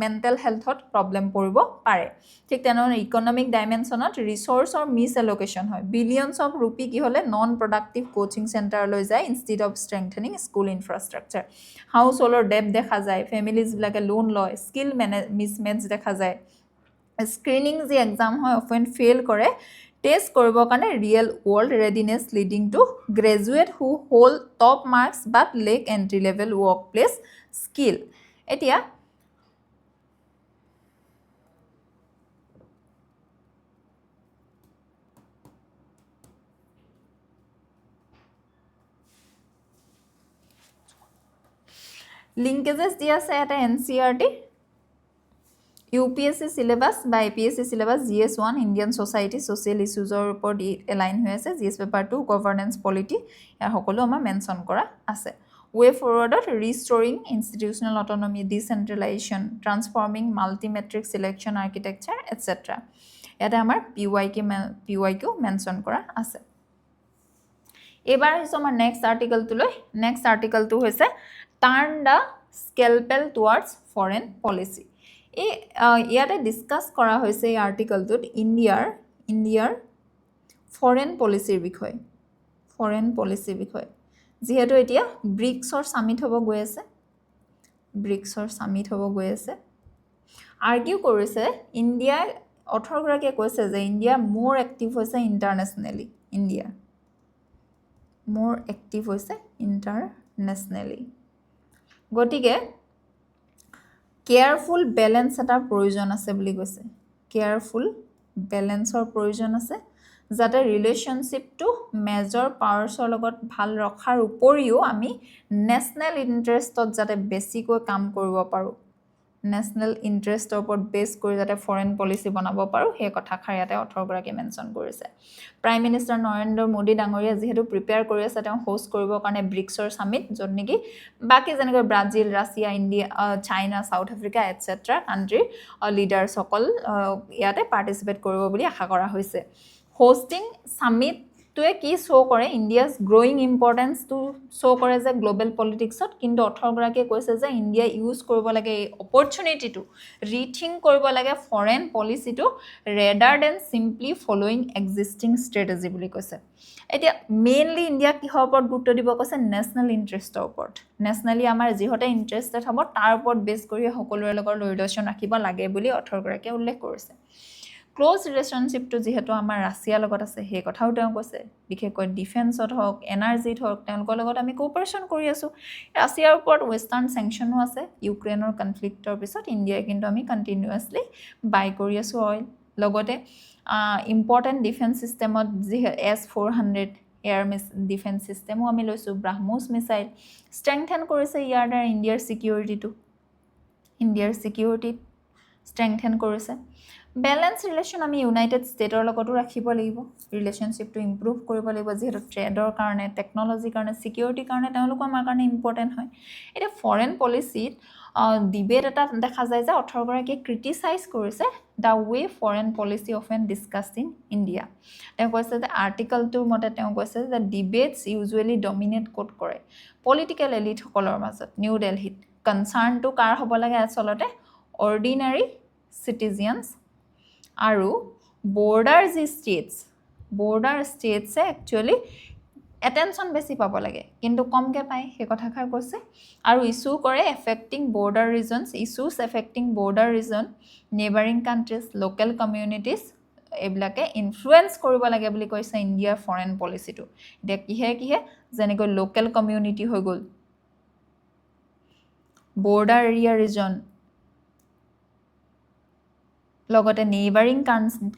মেণ্টেল হেলথত প্ৰব্লেম পৰিব পাৰে ঠিক তেনেধৰণে ইকনমিক ডাইমেনশনত ৰিচোৰ্চৰ মিছ এলোকেশ্যন হয় বিলিয়নছ অফ ৰুপি কি হ'লে নন প্ৰডাক্টিভ কোচিং চেণ্টাৰলৈ যায় instead of strengthening school infrastructure house holder debt দেখা যায় ফেমিলিজবিলাকে লোন লয় স্কিল মিছমেটছ দেখা যায় স্ক্ৰিনিং যি এক্সাম হয় অফেন ফেইল কৰে টেষ্ট কৰিবৰ কাৰণে real world readiness leading to graduate who hold top marks but lake entry level work place skill এতিয়া লিংকেজেছ দি আছে এটা NCERT UPSC syllabus বা APSC syllabus GS1 Indian Society Social Issues or ওপৰত align হৈ আছে GS পেপাৰ 2 গভৰ্নেন্স পলিটি ইয়াৰ সকলো আমাৰ mention কৰা আছে way forward restoring institutional autonomy decentralization transforming multimetric selection architecture etc ইয়াতে আমাৰ PYQ মেনশ্যন কৰা আছে এবাৰ হৈছে আমাৰ নেক্সট আৰ্টিকলটোলৈ নেক্সট আৰ্টিকলটো হৈছে turn the scalpel towards foreign policy এই ইয়াতে ডিসকাস কৰা হৈছে এই আৰ্টিকলটোত ইণ্ডিয়াৰ ফৰেন পলিচিৰ বিষয়ে যিহেতু এতিয়া ব্ৰিক্সৰ সামিট হ'ব গৈ আছে আৰ্গিউ কৰিছে ইণ্ডিয়া 18 গৰাকীয়ে কৈছে যে ইণ্ডিয়া মোৰ এক্টিভ হৈছে ইণ্টাৰনেশ্যনেলি গতিকে কেয়াৰফুল বেলেন্স এটা প্ৰয়োজন আছে বুলি কৈছে কেয়াৰফুল বেলেন্সৰ প্ৰয়োজন আছে যাতে ৰিলেশনশিপটো মেজৰ পাৱাৰ্ছৰ লগত ভাল ৰখাৰ উপৰিও আমি নেশনেল ইন্টাৰেষ্টত যাতে বেছিকৈ কাম কৰিব পাৰো নেশনেল ইন্টাৰেষ্টৰ ওপৰত বেছ কৰি যাতে ফৰেন পলিচি বনাব পাৰো সেই কথাষাৰ ইয়াতে 18 গৰাকী মেনশ্যন কৰিছে প্ৰাইম মিনিষ্টাৰ নৰেন্দ্ৰ মোদী ডাঙৰীয়া যেহেতু প্ৰিপেয়াৰ কৰি আছে তেওঁ হোষ্ট কৰিবৰ কাৰণে ব্ৰিক্সৰ সামিট য'ত নেকি বাকি যেনেকৈ Brazil Russia India China South Africa et cetera কাণ্ট্ৰিৰ লিডাৰ্ছ সকল ইয়াতে পাৰ্টিসিপেট কৰিব বুলি আশা কৰা হৈছে হোষ্টিং সামিটটোৱে কি শ্ব' কৰে India's growing importance to show' কৰে যে গ্লোবেল পলিটিক্সত কিন্তু 18 গৰাকীয়ে কৈছে যে ইণ্ডিয়া ইউজ কৰিব লাগে এই অপৰচুনিটিটো ৰিথিংক কৰিব লাগে ফৰেন পলিচিটো rather than simply following existing strategy বুলি কৈছে এতিয়া মেইনলি ইণ্ডিয়া কিহৰ ওপৰত গুৰুত্ব দিব কৈছে নেশনেল ইন্টাৰেষ্টৰ ওপৰত নেশনেলি আমাৰ যিহতে ইন্টাৰেষ্টেড হ'ব তাৰ ওপৰত বেছ কৰি সকলোৰে লগত ৰিলেশ্যন ৰাখিব লাগে বুলি 18 গৰাকীয়ে উল্লেখ কৰিছে ক্লোজ ৰিলেশনশিপটো যেহেতু আমাৰ ৰাছিয়াৰ লগত আছে সেই কথাও তেওঁ কৈছে বিশেষকৈ ডিফেন্সত হওক এনাৰ্জিত হওক তেওঁলোকৰ লগত আমি কোঅপাৰেচন কৰি আছো ৰাছিয়াৰ ওপৰত ৱেষ্টাৰ্ণ চেংচনো আছে ইউক্ৰেইনৰ কনফ্লিক্টৰ পিছত ইণ্ডিয়াই কিন্তু আমি কণ্টিনিউয়াছলি বাই কৰি আছো অইল লগতে ইম্পৰ্টেণ্ট ডিফেন্স সিস্টেমত যি S-400 এয়াৰ ডিফেন্স সিস্টেমো আমি লৈছো ব্ৰাহ্মোছ মিসাইল ষ্ট্ৰেংথেন কৰিছে ইয়াৰ দ্বাৰা ইণ্ডিয়াৰ সিকিউৰিটি ষ্ট্ৰেংথেন কৰিছে বেলেন্স ৰিলেশ্যন আমি ইউনাইটেড ষ্টেটৰ লগতো ৰাখিব লাগিব ৰিলেশ্যনশিপটো ইমপ্ৰুভ কৰিব লাগিব যেহেতু ট্ৰেডৰ কাৰণে টেকনলজিৰ কাৰণে সিকিউৰিটিৰ কাৰণে তেওঁলোকো আমাৰ কাৰণে ইম্পৰ্টেণ্ট হয় এটা ফৰেন পলিচিত ডিবেট এটা দেখা যায় যে 18 গৰাকীয়ে ক্ৰিটিসাইজ কৰিছে the way foreign policy often discussed in India তেওঁ কৈছে যে আৰ্টিকলটোৰ মতে তেওঁ কৈছে যে ডিবেটছ ইউজুৱেলি ডমিনেট ক'ত কৰে পলিটিকেল এলিটসকলৰ মাজত নিউ দিল্লীত কনচাৰ্ণটো কাৰ হ'ব লাগে আচলতে অৰ্ডিনাৰী চিটিজেনছ আৰু বৰ্ডাৰ ষ্টেটছে একচুৱেলি এটেনশ্যন বেছি পাব লাগে কিন্তু কমকৈ পায় সেই কথাষাৰ কৈছে আৰু ইছ্যু কৰে affecting border regions issues affecting border region neighbouring countries local communities এইবিলাকে ইনফ্লুৱেঞ্চ কৰিব লাগে বুলি কৈছে ইণ্ডিয়াৰ ফৰেন পলিচিটো এতিয়া কিহে যেনেকৈ লোকেল কমিউনিটি হৈ গ'ল বৰ্ডাৰ এৰিয়া ৰিজন লগতে নেইবাৰিং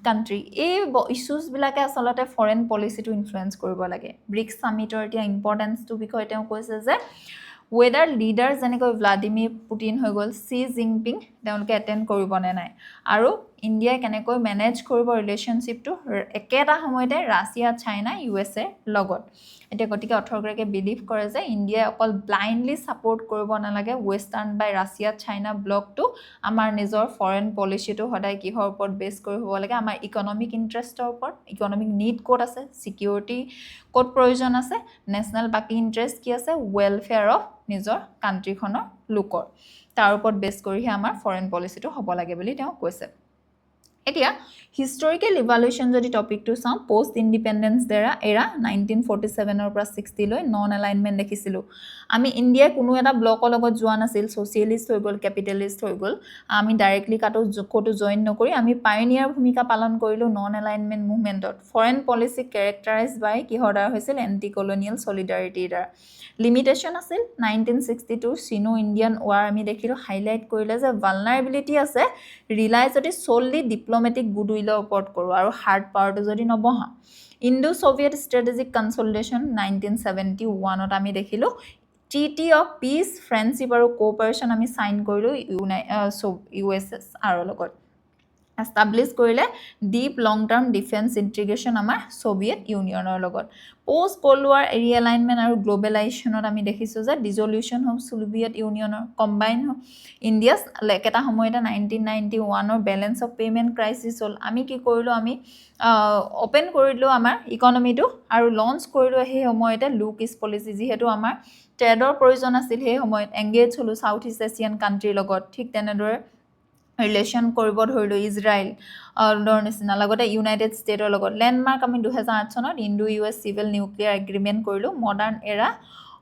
কাণ্ট্ৰি এই ইছ্যুজবিলাকে আচলতে ফৰেন পলিচিটো ইনফ্লুৱেঞ্চ কৰিব লাগে ব্ৰিক্স সামিটৰ এতিয়া ইম্পৰ্টেঞ্চটো বিষয়ে তেওঁ কৈছে যে ৱেডাৰ লিডাৰ যেনেকৈ ভ্লাডিমিৰ পুটিন হৈ গ'ল চি জিনপিং তেওঁলোকে এটেণ্ড কৰিবনে নাই আৰু ইণ্ডিয়াই কেনেকৈ মেনেজ কৰিব ৰিলেশ্যনশ্বিপটো একেটা সময়তে ৰাছিয়া চাইনা USA লগত এতিয়া গতিকে অথৰগৰাকীয়ে বিলিভ কৰে যে ইণ্ডিয়াই অকল ব্লাইণ্ডলি ছাপোৰ্ট কৰিব নালাগে ৱেষ্টাৰ্ণ বাই ৰাছিয়া চাইনা ব্লকটো আমাৰ নিজৰ ফৰেন পলিচিটো সদায় কিহৰ ওপৰত বেছ কৰি হ'ব লাগে আমাৰ ইকনমিক ইণ্টাৰেষ্টৰ ওপৰত ইকনমিক নিড ক'ত আছে ছিকিউৰিটি ক'ত প্ৰয়োজন আছে নেশ্যনেল বাকী ইণ্টাৰেষ্ট কি আছে ৱেলফেয়াৰ অফ নিজৰ কাণ্ট্ৰিখনৰ লোকৰ তাৰ ওপৰত বেছ কৰিহে আমাৰ ফৰেন পলিচিটো হ'ব লাগে বুলি তেওঁ কৈছে এতিয়া হিষ্টৰিকেল ইভালুৱেশ্যন যদি টপিকটো চাওঁ পোষ্ট ইণ্ডিপেণ্ডেঞ্চ এৰা 1947 পৰা 60 লৈ নন এলাইনমেণ্ট দেখিছিলোঁ আমি ইণ্ডিয়াই কোনো এটা ব্লকৰ লগত যোৱা নাছিল ছ'চিয়েলিষ্ট হৈ গ'ল কেপিটেলিষ্ট হৈ গ'ল আমি ডাইৰেক্টলি ক'তো জইন নকৰি আমি পায়নিয়াৰ ভূমিকা পালন কৰিলোঁ non alignment মুভমেণ্টত foreign policy characterise বাই কিহৰ দ্বাৰা হৈছিল এণ্টি কলনিয়েল ছলিডাৰিটিৰ দ্বাৰা লিমিটেশ্যন আছিল 1962 চিনো ইণ্ডিয়ান ৱাৰ আমি দেখিলোঁ হাইলাইট কৰিলে যে ভালনাৰেবিলিটি আছে ৰিলাই যদি চললি ডিপ্ল'মেটিক গুডউইলৰ ওপৰত কৰোঁ আৰু হাৰ্ড পাৱাৰটো যদি নবহাওঁ ইণ্ডো ছ'ভিয়েট ষ্ট্ৰেটেজিক কনচলিডেশ্যন 1971ত আমি দেখিলোঁ ট্ৰিটি অফ পিচ ফ্ৰেণ্ডশ্বিপ আৰু কোঅপাৰেশ্যন আমি চাইন কৰিলোঁ USSR লগত এষ্টাব্লিছ কৰিলে ডিপ লং টাৰ্ম ডিফেন্স ইণ্টিগ্ৰেশ্যন আমাৰ ছ'ভিয়েট ইউনিয়নৰ লগত পোষ্ট কল্ড ৱাৰ ৰিএলাইনমেণ্ট আৰু গ্ল'বেলাইজেশ্যনত আমি দেখিছোঁ যে ডিজলিউশ্যন হ'ল ছ'ভিয়েট ইউনিয়নৰ কম্বাইন ইণ্ডিয়াছ একেটা সময়তে 1991ৰ বেলেঞ্চ অফ পে'মেণ্ট ক্ৰাইচিছ হ'ল আমি কি কৰিলোঁ আমি অ'পেন কৰিলোঁ আমাৰ ইকনমিটো আৰু লঞ্চ কৰিলোঁ সেই সময়তে লুক ইষ্ট পলিচি যিহেতু আমাৰ ট্ৰেডৰ প্ৰয়োজন আছিল সেই সময়ত এংগেজ হ'লোঁ ছাউথ ইষ্ট এছিয়ান কাণ্ট্ৰিৰ লগত ঠিক তেনেদৰে ৰিলেশ্যন কৰিব ধৰিলোঁ ইজৰাইলৰ নিচিনা লগতে ইউনাইটেড ষ্টেটৰ লগত লেণ্ডমাৰ্ক আমি 2008 চনত Indo US civil nuclear agreement কৰিলোঁ মডাৰ্ণ এৰা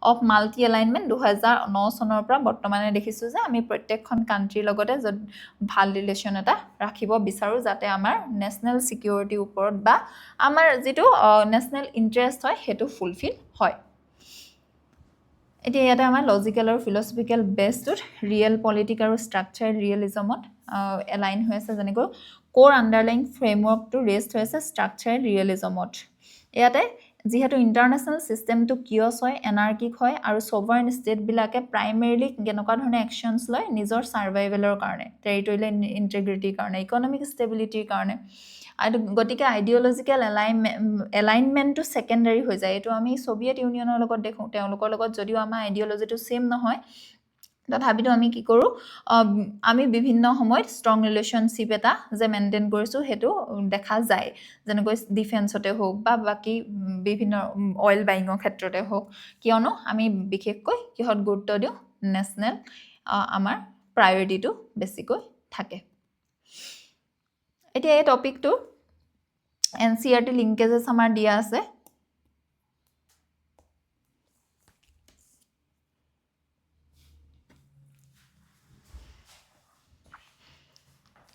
অফ মাল্টি এলাইনমেণ্ট 2009 চনৰ পৰা বৰ্তমানে দেখিছোঁ যে আমি প্ৰত্যেকখন কাণ্ট্ৰিৰ লগতে ভাল ৰিলেশ্যন এটা ৰাখিব বিচাৰোঁ যাতে আমাৰ নেশ্যনেল ছিকিউৰিটিৰ ওপৰত বা আমাৰ যিটো নেশ্যনেল ইণ্টাৰেষ্ট হয় সেইটো ফুলফিল হয় এতিয়া ইয়াতে আমাৰ লজিকেল আৰু ফিলচফিকেল বেছটোত ৰিয়েল পলিটিক আৰু ষ্ট্ৰাকচাৰ ৰিয়েলিজমত এলাইন হৈ আছে যেনেকৈ ক'ৰ আণ্ডাৰলাইং ফ্ৰেমৱৰ্কটো ৰেষ্ট হৈ আছে ষ্ট্ৰাকচাৰ ৰিয়েলিজমত ইয়াতে যিহেতু ইণ্টাৰনেশ্যনেল ছিষ্টেমটো কিয়ছ হয় এনাৰ্কিক হয় আৰু ছভাৰেইন ষ্টেটবিলাকে প্ৰাইমেৰিলি কেনেকুৱা ধৰণে একশ্যনছ লয় নিজৰ ছাৰ্ভাইভেলৰ কাৰণে টেৰিটৰিয়েল ইণ্টিগ্ৰিটিৰ কাৰণে ইকনমিক ষ্টেবিলিটিৰ কাৰণে আৰু গতিকে আইডিঅ'লজিকেল এলাইনমেণ্টটো ছেকেণ্ডাৰী হৈ যায় এইটো আমি ছ'ভিয়েট ইউনিয়নৰ লগত দেখোঁ তেওঁলোকৰ লগত যদিও আমাৰ আইডিঅ'লজিটো ছেম নহয় তথাপিতো আমি কি কৰোঁ আমি বিভিন্ন সময়ত ষ্ট্ৰং ৰিলেশ্যনশ্বিপ এটা যে মেইনটেইন কৰিছোঁ সেইটো দেখা যায় যেনেকৈ ডিফেন্সতে হওক বা বাকী বিভিন্ন অইল বাইঙৰ ক্ষেত্ৰতে হওক কিয়নো আমি বিশেষকৈ কিহত গুৰুত্ব দিওঁ নেশ্যনেল আমাৰ প্ৰায়ৰিটিটো বেছিকৈ থাকে এতিয়া এই টপিকটো NCERT লিংকেজেছ আমাৰ দিয়া আছে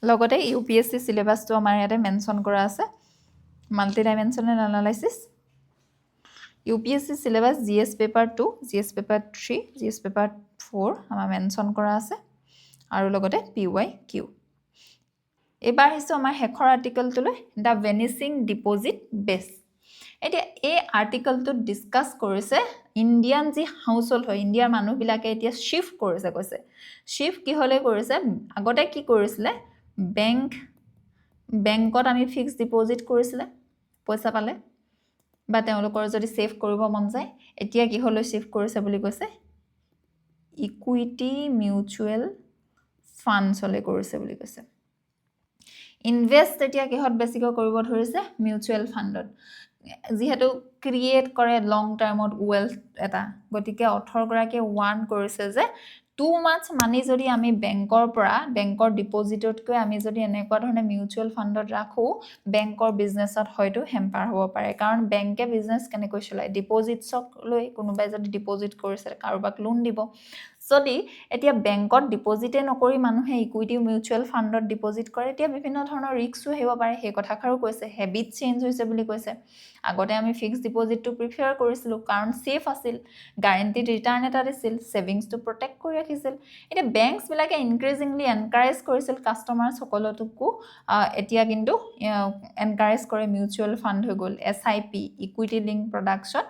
লগতে UPSC চিলেবাছটো আমাৰ ইয়াতে মেনশ্যন কৰা আছে multi dimensional analysis UPSC syllabus GS paper 2 GS paper 3 GS paper 4 আমাৰ মেনশ্যন কৰা আছে আৰু লগতে PYQ এবাৰ আহিছোঁ আমাৰ শেষৰ আৰ্টিকলটোলৈ দ্য ভেনিচিং ডিপ'জিট বেছ এতিয়া এই আৰ্টিকলটোত ডিছকাছ কৰিছে ইণ্ডিয়ান যি হাউচ হোল্ড হয় ইণ্ডিয়াৰ মানুহবিলাকে এতিয়া শ্বিফ্ট কৰিছে কৈছে শ্বিফ্ট কিহলৈ কৰিছে আগতে কি কৰিছিলে বেংকত আমি ফিক্সড ডিপ'জিট কৰিছিলে পইচা পালে বা তেওঁলোকৰ যদি ছেভ কৰিব মন যায় এতিয়া কিহলৈ শ্বিফ্ট কৰিছে বুলি কৈছে ইকুইটি মিউচুৱেল ফাণ্ডছলৈ কৰিছে বুলি কৈছে ইনভেষ্ট এতিয়া কিহত বেছিকৈ কৰিব ধৰিছে মিউচুৱেল ফাণ্ডত যিহেতু ক্ৰিয়েট কৰে লং টাৰ্মত ৱেল্থ এটা গতিকে অথৰগৰাকীয়ে ৱাৰ্ণ কৰিছে যে টু মাছ মানি যদি আমি বেংকৰ পৰা বেংকৰ ডিপজিটতকৈ আমি যদি এনেকুৱা ধৰণে মিউচুৱেল ফাণ্ডত ৰাখোঁ বেংকৰ বিজনেছত হয়তো হেম্পাৰ হ'ব পাৰে কাৰণ বেংকে বিজনেছ কেনেকৈ চলায় ডিপজিটছক লৈ কোনোবাই যদি ডিপজিট কৰিছে কাৰোবাক লোন দিব যদি এতিয়া বেংকত ডিপজিটে নকৰি মানুহে ইকুইটি মিউচুৱেল ফাণ্ডত ডিপজিট কৰে এতিয়া বিভিন্ন ধৰণৰ ৰিস্কো আহিব পাৰে সেই কথাষাৰো কৈছে হেবিট চেঞ্জ হৈছে বুলি কৈছে আগতে আমি ফিক্সড ডিপজিটটো প্ৰিফাৰ কৰিছিলোঁ কাৰণ সেফ আছিল গ্যাৰান্টিড ৰিটাৰ্ণ এটা দিছিল সেভিংছটো প্ৰটেক্ট কৰি ৰাখিছিল এতিয়া বেংকছবিলাকে ইনক্ৰিজিংলি এনকাৰেজ কৰিছিল কাষ্টমাৰ সকলোটোকো এতিয়া কিন্তু এনকাৰেজ কৰে মিউচুৱেল ফাণ্ড হৈ গ'ল SIP equity link production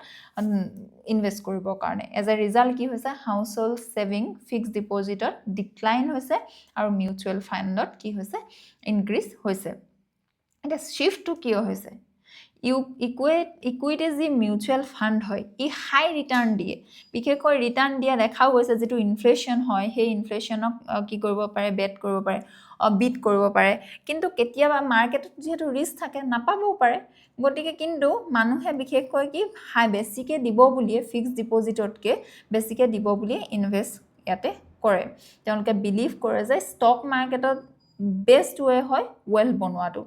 invest কৰিবৰ কাৰণে এজ এ ৰিজাল্ট কি হৈছে হাউচ হোল্ড সেভিং ফিক্সড ডিপজিটত ডিক্লাইন হৈছে আৰু মিউচুৱেল ফাণ্ডত কি হৈছে ইনক্ৰিজ হৈছে এতিয়া শিফটটো কিয় হৈছে ইকুইটি যি মিউচুৱেল ফাণ্ড হয় ই হাই ৰিটাৰ্ণ দিয়ে বিশেষকৈ ৰিটাৰ্ণ দিয়া দেখাও গৈছে যিটো ইনফ্লেশ্যন হয় সেই ইনফ্লেশ্যনক কি কৰিব পাৰে বেট কৰিব পাৰে বিট কৰিব পাৰে কিন্তু কেতিয়াবা মাৰ্কেটত যিহেতু ৰিস্ক থাকে নাপাবও পাৰে গতিকে কিন্তু মানুহে বিশেষকৈ কি হাই বেছিকৈ দিব বুলিয়ে ফিক্সড ডিপজিটতকৈ বেছিকৈ দিব বুলিয়ে ইনভেষ্ট ইয়াতে কৰে তেওঁলোকে বিলিভ কৰে যে ষ্টক মাৰ্কেটত বেষ্ট ৱে হয় ৱেল্থ বনোৱাটো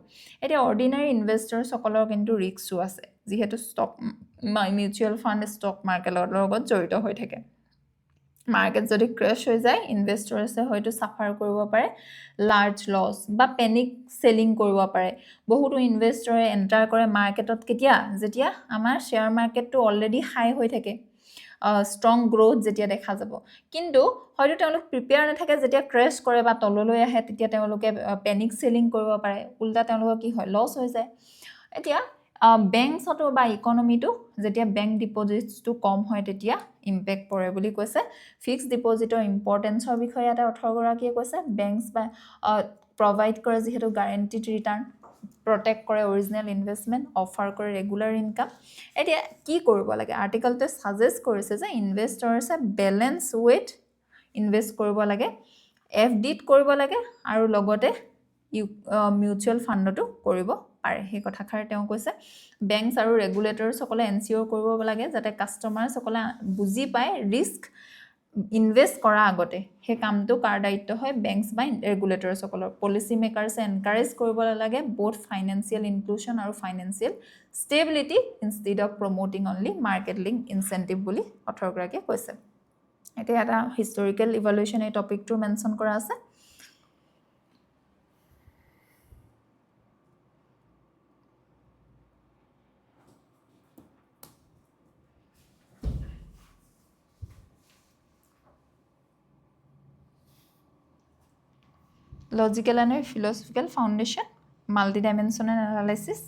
এতিয়া অৰ্ডিনাৰী ইনভেষ্টৰসকলৰ কিন্তু ৰিস্কো আছে যিহেতু ষ্টক মিউচুৱেল ফাণ্ড ষ্টক মাৰ্কেটৰ লগত জড়িত হৈ থাকে মাৰ্কেট যদি ক্ৰেশ হৈ যায় ইনভেষ্টৰছে হয়তো সাফাৰ কৰিব পাৰে লাৰ্জ লছ বা পেনিক সেলিং কৰিব পাৰে বহুতো ইনভেষ্টৰে এন্টাৰ কৰে মাৰ্কেটত কেতিয়া যেতিয়া আমাৰ শেয়াৰ মাৰ্কেটটো অলৰেডি হাই হৈ থাকে ষ্ট্ৰং গ্ৰোথ যেতিয়া দেখা যাব কিন্তু হয়তো তেওঁলোক প্ৰিপেয়াৰ নাথাকে যেতিয়া ক্ৰেশ কৰে বা তললৈ আহে তেতিয়া তেওঁলোকে পেনিক সেলিং কৰিব পাৰে উল্টা তেওঁলোকৰ কি হয় লছ হৈ যায় এতিয়া বেংকছতো বা ইকনমিটো যেতিয়া বেংক ডিপজিটছটো কম হয় তেতিয়া ইম্পেক্ট পৰে বুলি কৈছে ফিক্সড ডিপজিটৰ ইম্পৰ্টেন্সৰ বিষয়ে এটা 18 গৰাকীয়ে কৈছে বেংকছ বা প্ৰভাইড কৰে যিহেতু গ্যাৰান্টিড ৰিটাৰ্ণ প্ৰটেক্ট কৰে অৰিজিনেল ইনভেষ্টমেণ্ট অফাৰ কৰে ৰেগুলাৰ ইনকাম এতিয়া কি কৰিব লাগে আৰ্টিকলটোৱে সাজেষ্ট কৰিছে যে ইনভেষ্টৰছে বেলেন্স উইথ ইনভেষ্ট কৰিব লাগে FDত কৰিব লাগে আৰু লগতে মিউচুৱেল ফাণ্ডতো কৰিব পাৰে সেই কথাষাৰ তেওঁ কৈছে বেংকছ আৰু ৰেগুলেটৰসকলে এনচিঅৰ কৰিব লাগে যাতে কাষ্টমাৰসকলে বুজি পায় ৰিস্ক ইনভেষ্ট কৰা আগতে সেই কামটো কাৰ দায়িত্ব হয় বেংকছ বা ৰেগুলেটৰসকলৰ পলিচি মেকাৰ্ছে এনকাৰেজ কৰিব লাগে বোথ ফাইনেন্সিয়েল ইনক্লুজন আৰু financial stability instead of promoting only market link incentive বুলি 18 গৰাকীয়ে কৈছে এতিয়া এটা হিষ্টৰিকেল ইভালুৱেশ্যন এই টপিকটো মেনশ্যন কৰা আছে Logical and philosophical foundation, multidimensional analysis,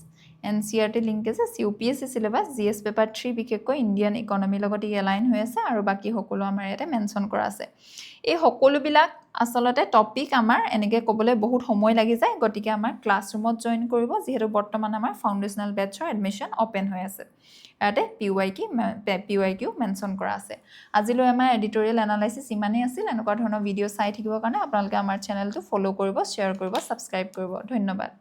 NCERT linkages, UPSC syllabus, GS paper 3 বিশেষকৈ ইণ্ডিয়ান ইকনমি লগত এলাইন হৈ আছে আৰু বাকি সকলো আমাৰ ইয়াতে মেনশ্যন কৰা আছে এই সকলোবিলাক আসলতে টপিক আমাৰ এনেকৈ ক'বলৈ বহুত সময় লাগি যায় গতিকে আমাৰ ক্লাছৰুমত জয়েন কৰিব যিহেতু বৰ্তমান আমাৰ ফাউণ্ডেশ্যনেল বেটছৰ এডমিশ্যন অপেন হৈ আছে ইয়াতে PYQ মেনশ্যন কৰা আছে আজিলৈ আমাৰ এডিটৰিয়েল এনালাইচিছ ইমানেই আছিল এনেকুৱা ধৰণৰ ভিডিঅ' চাই থাকিবৰ কাৰণে আপোনালোকে আমাৰ চেনেলটো ফ'ল' কৰিব শ্বেয়াৰ কৰিব ছাবস্ক্ৰাইব কৰিব ধন্যবাদ